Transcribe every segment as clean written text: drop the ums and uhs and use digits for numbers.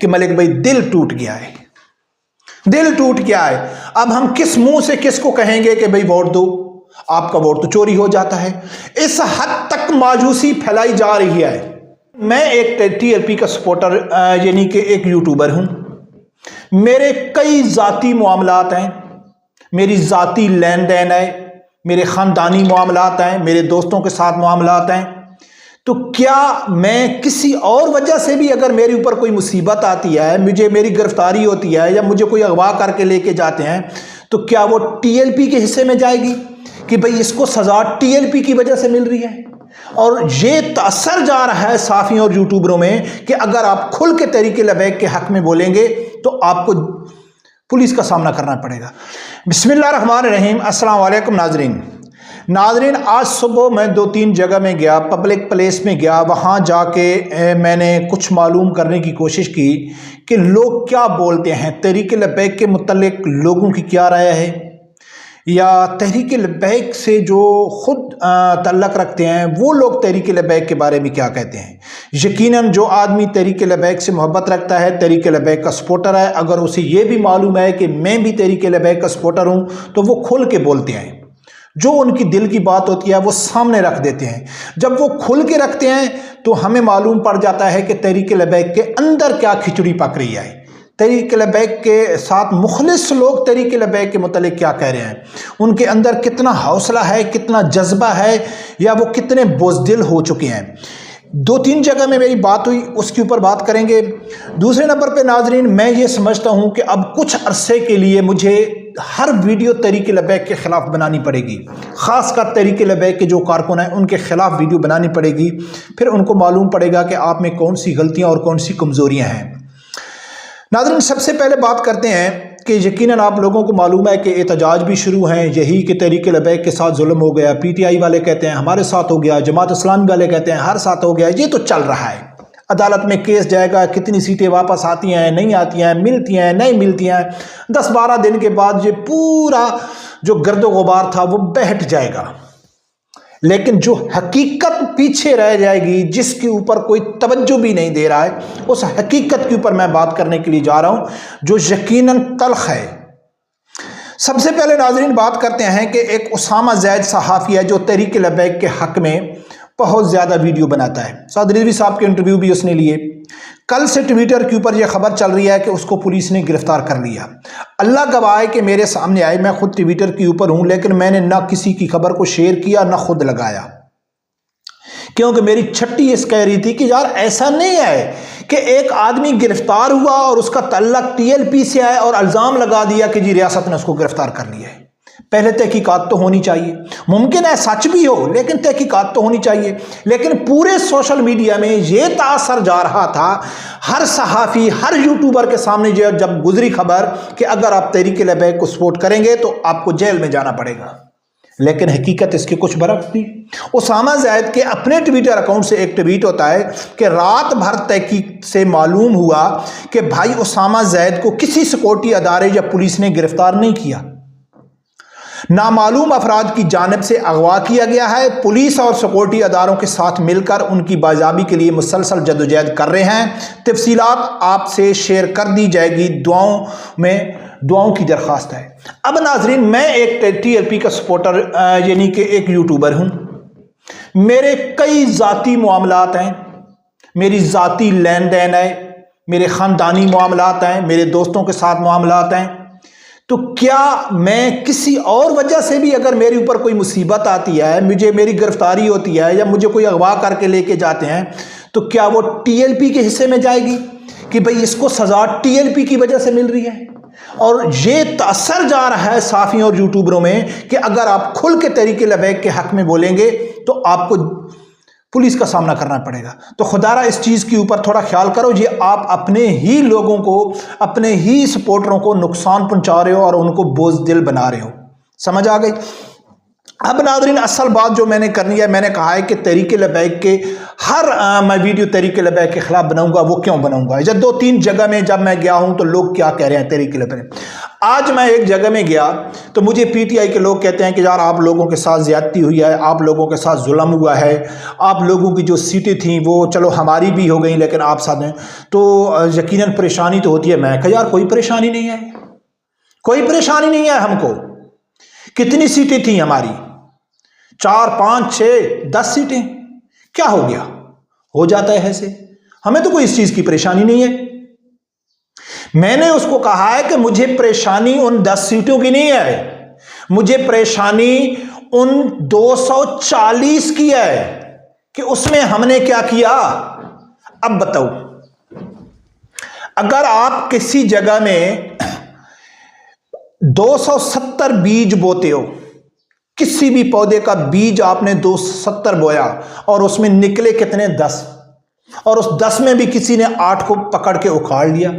کہ ملک بھائی دل ٹوٹ گیا ہے، دل ٹوٹ گیا ہے، اب ہم کس منہ سے کس کو کہیں گے کہ بھائی ووٹ دو، آپ کا ووٹ تو چوری ہو جاتا ہے۔ اس حد تک مایوسی پھیلائی جا رہی ہے۔ میں ایک ٹی ایل پی کا سپورٹر یعنی کہ ایک یوٹیوبر ہوں، میرے کئی ذاتی معاملات ہیں، میری ذاتی لین دین ہے، میرے خاندانی معاملات ہیں، میرے دوستوں کے ساتھ معاملات ہیں، تو کیا میں کسی اور وجہ سے بھی اگر میرے اوپر کوئی مصیبت آتی ہے، مجھے میری گرفتاری ہوتی ہے یا مجھے کوئی اغوا کر کے لے کے جاتے ہیں، تو کیا وہ ٹی ایل پی کے حصے میں جائے گی کہ بھئی اس کو سزا ٹی ایل پی کی وجہ سے مل رہی ہے؟ اور یہ تاثر جا رہا ہے صحافیوں اور یوٹیوبروں میں کہ اگر آپ کھل کے تحریک لبیک کے حق میں بولیں گے تو آپ کو پولیس کا سامنا کرنا پڑے گا۔ بسم اللہ الرحمن الرحیم۔ السلام علیکم ناظرین، آج صبح میں 2-3 جگہ میں گیا، پبلک پلیس میں گیا، وہاں جا کے میں نے کچھ معلوم کرنے کی کوشش کی کہ لوگ کیا بولتے ہیں، تحریک لبیک کے متعلق لوگوں کی کیا رائے ہے، یا تحریک لبیک سے جو خود تعلق رکھتے ہیں وہ لوگ تحریک لبیک کے بارے میں کیا کہتے ہیں۔ یقیناً جو آدمی تحریک لبیک سے محبت رکھتا ہے، تحریک لبیک کا سپورٹر ہے، اگر اسے یہ بھی معلوم ہے کہ میں بھی تحریک لبیک کا سپورٹر ہوں تو وہ کھل کے بولتے ہیں، جو ان کی دل کی بات ہوتی ہے وہ سامنے رکھ دیتے ہیں۔ جب وہ کھل کے رکھتے ہیں تو ہمیں معلوم پڑ جاتا ہے کہ تحریک لبیک کے اندر کیا کھچڑی پک رہی ہے، تحریک لبیک کے ساتھ مخلص لوگ تحریک لبیک کے متعلق کیا کہہ رہے ہیں، ان کے اندر کتنا حوصلہ ہے، کتنا جذبہ ہے، یا وہ کتنے بزدل ہو چکے ہیں۔ 2-3 جگہ میں میری بات ہوئی، اس کے اوپر بات کریں گے۔ دوسرے نمبر پہ ناظرین، میں یہ سمجھتا ہوں کہ اب کچھ عرصے کے لیے مجھے ہر ویڈیو تحریک لبیک کے خلاف بنانی پڑے گی، خاص کر تحریک لبیک کے جو کارکن ہیں ان کے خلاف ویڈیو بنانی پڑے گی، پھر ان کو معلوم پڑے گا کہ آپ میں کون سی غلطیاں اور کون سی کمزوریاں ہیں۔ ناظرین، سب سے پہلے بات کرتے ہیں کہ یقیناً آپ لوگوں کو معلوم ہے کہ احتجاج بھی شروع ہیں، یہی کہ تحریک لبیک کے ساتھ ظلم ہو گیا، پی ٹی آئی والے کہتے ہیں ہمارے ساتھ ہو گیا، جماعت اسلامی والے کہتے ہیں ہر ساتھ ہو گیا، یہ تو چل رہا ہے۔ عدالت میں کیس جائے گا، کتنی سیٹیں واپس آتی ہیں، نہیں آتی ہیں، ملتی ہیں، نہیں ملتی ہیں، 10-12 دن کے بعد یہ پورا جو گرد و غبار تھا وہ بہٹ جائے گا، لیکن جو حقیقت پیچھے رہ جائے گی، جس کے اوپر کوئی توجہ بھی نہیں دے رہا ہے، اس حقیقت کے اوپر میں بات کرنے کے لیے جا رہا ہوں جو یقیناً تلخ ہے۔ سب سے پہلے ناظرین بات کرتے ہیں کہ ایک اسامہ زید صحافی ہے جو تحریک لبیک کے حق میں بہت زیادہ ویڈیو بناتا ہے، سعد رضوی صاحب کے انٹرویو بھی اس نے لیے۔ کل سے ٹویٹر کے اوپر یہ خبر چل رہی ہے کہ اس کو پولیس نے گرفتار کر لیا۔ اللہ گواہ ہے کہ میرے سامنے آئے، میں خود ٹویٹر کے اوپر ہوں، لیکن میں نے نہ کسی کی خبر کو شیئر کیا نہ خود لگایا، کیونکہ میری چھٹی اس کہہ رہی تھی کہ یار ایسا نہیں ہے کہ ایک آدمی گرفتار ہوا اور اس کا تعلق ٹی ایل پی سے ہے اور الزام لگا دیا کہ جی ریاست نے اس کو گرفتار کر لیا ہے۔ پہلے تحقیقات تو ہونی چاہیے، ممکن ہے سچ بھی ہو لیکن تحقیقات تو ہونی چاہیے۔ لیکن پورے سوشل میڈیا میں یہ تاثر جا رہا تھا، ہر صحافی، ہر یوٹیوبر کے سامنے جب گزری خبر کہ اگر آپ تحریک لبیک کو سپورٹ کریں گے تو آپ کو جیل میں جانا پڑے گا، لیکن حقیقت اس کے کچھ برعکس تھی۔ اسامہ زید کے اپنے ٹویٹر اکاؤنٹ سے ایک ٹویٹ ہوتا ہے کہ رات بھر تحقیق سے معلوم ہوا کہ بھائی اسامہ زید کو کسی سیکورٹی ادارے یا پولیس نے گرفتار نہیں کیا، نامعلوم افراد کی جانب سے اغوا کیا گیا ہے، پولیس اور سیکورٹی اداروں کے ساتھ مل کر ان کی بازیابی کے لیے مسلسل جدوجہد کر رہے ہیں، تفصیلات آپ سے شیئر کر دی جائے گی، دعاؤں کی درخواست ہے۔ اب ناظرین، میں ایک ٹی ایل پی کا سپورٹر یعنی کہ ایک یوٹیوبر ہوں، میرے کئی ذاتی معاملات ہیں، میری ذاتی لین دین ہے، میرے خاندانی معاملات ہیں، میرے دوستوں کے ساتھ معاملات ہیں، تو کیا میں کسی اور وجہ سے بھی اگر میرے اوپر کوئی مصیبت آتی ہے، مجھے میری گرفتاری ہوتی ہے یا مجھے کوئی اغوا کر کے لے کے جاتے ہیں، تو کیا وہ ٹی ایل پی کے حصے میں جائے گی کہ بھئی اس کو سزا ٹی ایل پی کی وجہ سے مل رہی ہے؟ اور یہ تاثر جا رہا ہے صحافیوں اور یوٹیوبروں میں کہ اگر آپ کھل کے تحریک لبیک کے حق میں بولیں گے تو آپ کو پولیس کا سامنا کرنا پڑے گا۔ تو خدا را اس چیز کے اوپر تھوڑا خیال کرو، یہ آپ اپنے ہی لوگوں کو، اپنے ہی سپورٹروں کو نقصان پہنچا رہے ہو اور ان کو بزدل بنا رہے ہو۔ سمجھ آ گئی؟ اب ناظرین، اصل بات جو میں نے کرنی ہے، میں نے کہا ہے کہ تحریک لبیک کے میں ویڈیو تحریک لبیک کے خلاف بناؤں گا۔ وہ کیوں بناؤں گا؟ جب 2-3 جگہ میں جب میں گیا ہوں تو لوگ کیا کہہ رہے ہیں تحریک لبیک۔ آج میں ایک جگہ میں گیا تو مجھے پی ٹی آئی کے لوگ کہتے ہیں کہ یار آپ لوگوں کے ساتھ زیادتی ہوئی ہے، آپ لوگوں کے ساتھ ظلم ہوا ہے، آپ لوگوں کی جو سیٹیں تھیں وہ چلو ہماری بھی ہو گئیں لیکن آپ ساتھ ہیں تو یقیناً پریشانی تو ہوتی ہے۔ میں کہا یار کوئی پریشانی نہیں ہے، کوئی پریشانی نہیں ہے ہم کو۔ کتنی سیٹیں تھیں ہماری؟ 4 5 6 10 سیٹیں، کیا ہو گیا؟ ہو جاتا ہے ایسے، ہمیں تو کوئی اس چیز کی پریشانی نہیں ہے۔ میں نے اس کو کہا ہے کہ مجھے پریشانی ان 10 سیٹوں کی نہیں ہے، مجھے پریشانی ان 240 کی ہے کہ اس میں ہم نے کیا کیا۔ اب بتاؤ، اگر آپ کسی جگہ میں 270 بیج بوتے ہو، کسی بھی پودے کا بیج آپ نے 270 بویا اور اس میں نکلے کتنے؟ 10، اور اس 10 میں بھی کسی نے 8 کو پکڑ کے اکھاڑ لیا،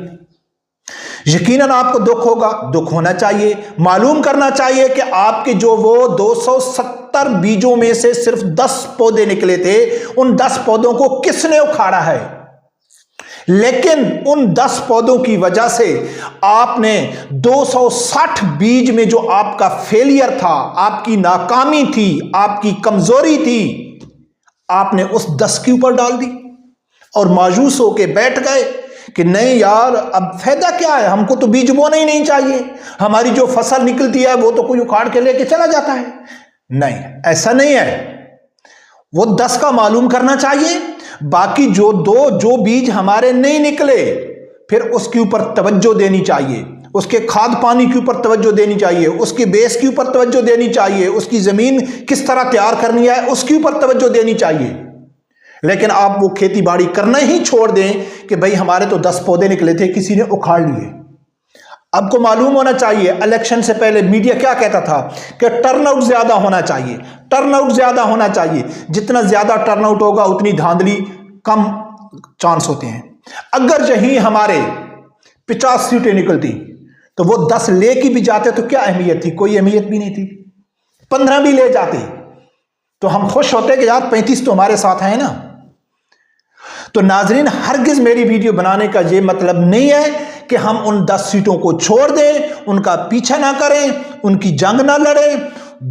یقیناً آپ کو دکھ ہوگا۔ دکھ ہونا چاہیے، معلوم کرنا چاہیے کہ آپ کے جو وہ 270 بیجوں میں سے صرف 10 پودے نکلے تھے، ان 10 پودوں کو کس نے اکھاڑا ہے۔ لیکن ان 10 پودوں کی وجہ سے آپ نے 260 بیج میں جو آپ کا فیلئر تھا، آپ کی ناکامی تھی، آپ کی کمزوری تھی، آپ نے اس 10 کے اوپر ڈال دی اور مایوس ہو کے بیٹھ گئے کہ نہیں یار اب فائدہ کیا ہے، ہم کو تو بیج بونا ہی نہیں چاہیے، ہماری جو فصل نکلتی ہے وہ تو کوئی اکھاڑ کے لے کے چلا جاتا ہے۔ نہیں، ایسا نہیں ہے، وہ 10 کا معلوم کرنا چاہیے، باقی جو بیج ہمارے نہیں نکلے پھر اس کے اوپر توجہ دینی چاہیے، اس کے کھاد پانی کے اوپر توجہ دینی چاہیے، اس کے بیس کے اوپر توجہ دینی چاہیے، اس کی زمین کس طرح تیار کرنی ہے اس کے اوپر توجہ دینی چاہیے۔ لیکن آپ وہ کھیتی باڑی کرنا ہی چھوڑ دیں کہ بھئی ہمارے تو 10 پودے نکلے تھے کسی نے اکھاڑ لیے۔ اب کو معلوم ہونا چاہیے، الیکشن سے پہلے میڈیا کیا کہتا تھا کہ ٹرن آؤٹ زیادہ ہونا چاہیے، ٹرن آؤٹ زیادہ ہونا چاہیے، جتنا زیادہ ٹرن آؤٹ ہوگا اتنی دھاندلی کم چانس ہوتے ہیں۔ اگر یہیں ہمارے 50 سیٹیں نکلتی تو وہ 10 لے کی بھی جاتے تو کیا اہمیت تھی؟ کوئی اہمیت بھی نہیں تھی۔ 15 بھی لے جاتے تو ہم خوش ہوتے کہ یار 35 تو ہمارے ساتھ ہیں نا۔ تو ناظرین، ہرگز میری ویڈیو بنانے کا یہ مطلب نہیں ہے کہ ہم ان 10 سیٹوں کو چھوڑ دیں، ان کا پیچھا نہ کریں، ان کی جنگ نہ لڑیں۔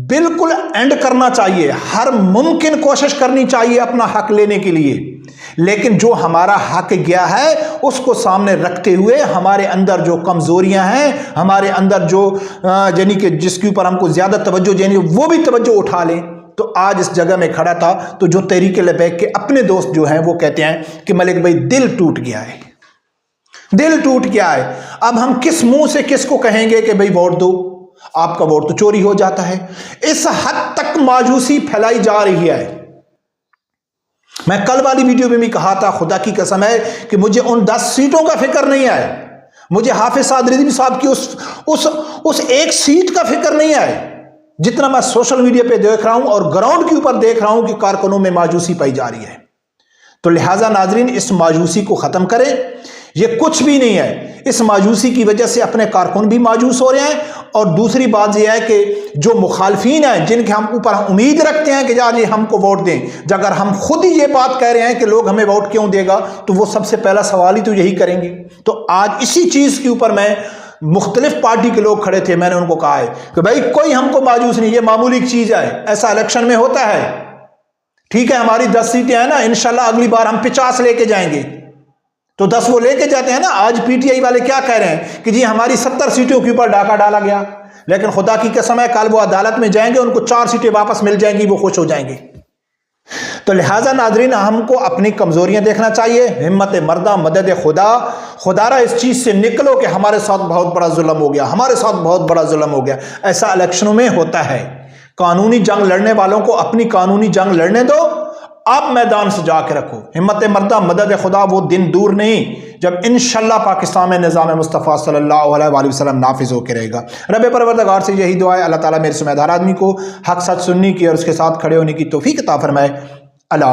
بالکل اینڈ کرنا چاہیے، ہر ممکن کوشش کرنی چاہیے اپنا حق لینے کے لیے، لیکن جو ہمارا حق گیا ہے اس کو سامنے رکھتے ہوئے ہمارے اندر جو کمزوریاں ہیں، ہمارے اندر جو یعنی کہ جس کے اوپر ہم کو زیادہ توجہ دینی وہ بھی توجہ اٹھا لیں۔ تو آج اس جگہ میں کھڑا تھا تو جو تحریک لبیک کے اپنے دوست جو ہیں وہ کہتے ہیں کہ ملک بھائی دل ٹوٹ گیا ہے، دل ٹوٹ گیا ہے، اب ہم کس منہ سے کس کو کہیں گے کہ بھائی ووٹ دو، آپ کا ووٹ تو چوری ہو جاتا ہے۔ اس حد تک مایوسی پھیلائی جا رہی ہے۔ میں کل والی ویڈیو میں بھی کہا تھا، خدا کی قسم ہے کہ مجھے ان 10 سیٹوں کا فکر نہیں ہے، مجھے حافظ سعد رضوی صاحب کی اس ایک سیٹ کا فکر نہیں ہے، جتنا میں سوشل میڈیا پہ دیکھ رہا ہوں اور گراؤنڈ کے اوپر دیکھ رہا ہوں کہ کارکنوں میں مایوسی پائی جا رہی ہے۔ تو لہٰذا ناظرین، اس مایوسی کو ختم کریں، یہ کچھ بھی نہیں ہے۔ اس مایوسی کی وجہ سے اپنے کارکن بھی مایوس ہو رہے ہیں، اور دوسری بات یہ ہے کہ جو مخالفین ہیں جن کے ہم اوپر امید رکھتے ہیں کہ یار یہ ہم کو ووٹ دیں، اگر ہم خود ہی یہ بات کہہ رہے ہیں کہ لوگ ہمیں ووٹ کیوں دے گا تو وہ سب سے پہلا سوال ہی تو یہی کریں گے۔ تو آج اسی چیز کے اوپر میں مختلف پارٹی کے لوگ کھڑے تھے، میں نے ان کو کہا ہے کہ بھائی کوئی ہم کو مایوس نہیں، یہ معمولی چیز ہے، ایسا الیکشن میں ہوتا ہے، ٹھیک ہے ہماری 10 سیٹیں ہیں نا، انشاءاللہ اگلی بار ہم 50 لے کے جائیں گے، تو 10 وہ لے کے جاتے ہیں نا۔ آج پی ٹی آئی والے کیا کہہ رہے ہیں کہ جی ہماری 70 سیٹوں کے اوپر ڈاکہ ڈالا گیا، لیکن خدا کی قسم ہے کل وہ عدالت میں جائیں گے، ان کو 4 سیٹیں واپس مل جائیں گی، وہ خوش ہو جائیں گے۔ تو لہٰذا ناظرین، ہم کو اپنی کمزوریاں دیکھنا چاہیے، ہمت مردہ مدد خدا، خدا را اس چیز سے نکلو کہ ہمارے ساتھ بہت بڑا ظلم ہو گیا، ہمارے ساتھ بہت بڑا ظلم ہو گیا۔ ایسا الیکشنوں میں ہوتا ہے۔ قانونی جنگ لڑنے والوں کو اپنی قانونی جنگ لڑنے دو، آپ میدان سے جا کے رکھو۔ ہمت مردہ مدد خدا وہ دن دور نہیں جب انشاءاللہ پاکستان میں نظام مصطفیٰ صلی اللہ علیہ وآلہ وسلم نافذ ہو کے رہے گا۔ رب پروردگار سے یہی دعا ہے، اللہ تعالیٰ میرے سمیت ہر آدمی کو حق سچ سننے کی اور اس کے ساتھ کھڑے ہونے کی توفیق عطا فرمائے۔ اللہ